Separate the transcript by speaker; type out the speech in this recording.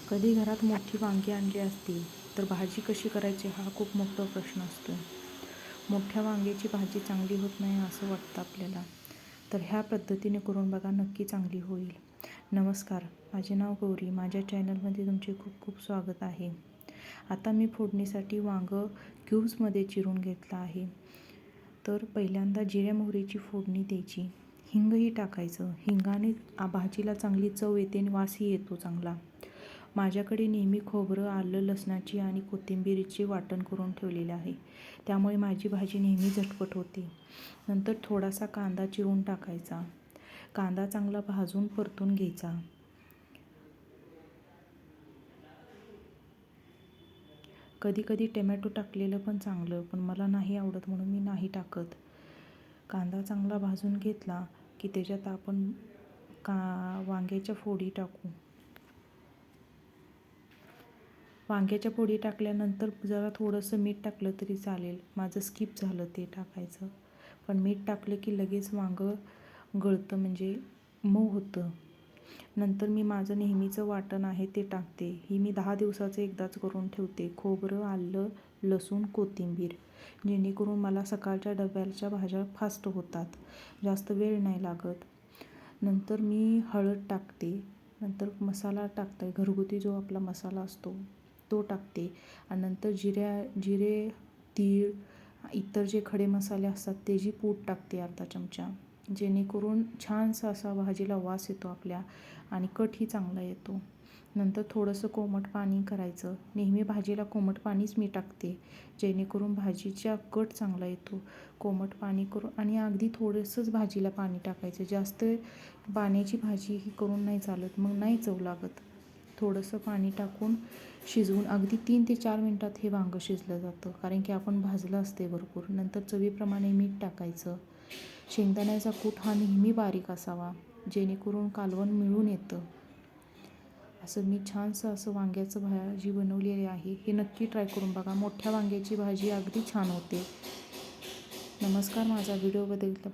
Speaker 1: कधी घरात मोठी वांगी आणली असतील तर भाजी कशी करायची हा खूप मोठा प्रश्न असतो. मोठ्या वांग्याची भाजी चांगली होत नाही असं वाटतं आपल्याला, तर ह्या पद्धतीने करून बघा, नक्की चांगली होईल. नमस्कार, माझे नाव गौरी. माझ्या चॅनलमध्ये तुमचे खूप खूप स्वागत आहे. आता मी फोडणीसाठी वांगं क्यूब्समध्ये चिरून घेतलं आहे. तर पहिल्यांदा जिऱ्या मोहरीची फोडणी द्यायची, हिंगही टाकायचं. हिंगाने भाजीला चांगली चव येते आणि वासही येतो चांगला. माझ्याकडे नेहमी खोबरं, आलं, लसणाची आणि कोथिंबीरीचे वाटण करून ठेवलेले आहे, त्यामुळे माझी भाजी नेहमी झटपट होते. नंतर थोडासा कांदा चिरून टाकायचा. कांदा चांगला भाजून परतून घ्यायचा. कधी कधी टोमॅटो टाकलेलं पण चांगलं, पण मला नाही आवडत म्हणून मी नाही टाकत. कांदा चांगला भाजून घेतला की त्याच्यात आपण वांग्याच्या फोडी टाकू. वांग्याच्या फोडी टाकल्यानंतर जरा थोडंसं मीठ टाकलं तरी चालेल. माझं स्किप झालं ते टाकायचं, पण मीठ टाकलं की लगेच वांगं गळतं, म्हणजे मऊ होतं. नंतर मी माझं नेहमीचं वाटण आहे ते टाकते. ही मी 10 दिवसाचं एकदाच करून ठेवते. खोबरं, आलं, लसूण, कोथिंबीर, जेणेकरून मला सकाळच्या डब्याच्या भाज्या फास्ट होतात, जास्त वेळ नाही लागत. नंतर मी हळद टाकते. नंतर मसाला टाकते, घरगुती जो आपला मसाला असतो तो टाकते. आणि नंतर जिरे, तीळ, इतर जे खडे मसाले असतात त्याची पूड टाकते अर्धा चमचा, जेणेकरून छानसा असा भाजीला वास येतो आपल्या आणि कटही चांगला येतो. नंतर थोडंसं कोमट पाणी करायचं. नेहमी भाजीला कोमट पाणीच मी टाकते, जेणेकरून भाजीचा कट चांगला येतो. कोमट पाणी करून आणि अगदी थोडंसंच भाजीला पाणी टाकायचं. जास्त पाण्याची भाजी ही करून नाही चालत, मग नाही चव लागत. थोडंसं पाणी टाकून शिजवून अगदी 3 ते 4 मिनटात हे वांगं शिजलं जातं, कारण की आपण भाजलं असते भरपूर. नंतर चवीप्रमाणे मीठ टाकायचं. शेंगदाण्याचा कूट हा नेहमी बारीक असावा, जेणेकरून कालवण मिळून येतं. असं मी छानसं असं वांग्याचं भाजी बनवलेली आहे. हे नक्की ट्राय करून बघा. मोठ्या वांग्याची भाजी अगदी छान होते. नमस्कार, माझा व्हिडिओ बघितला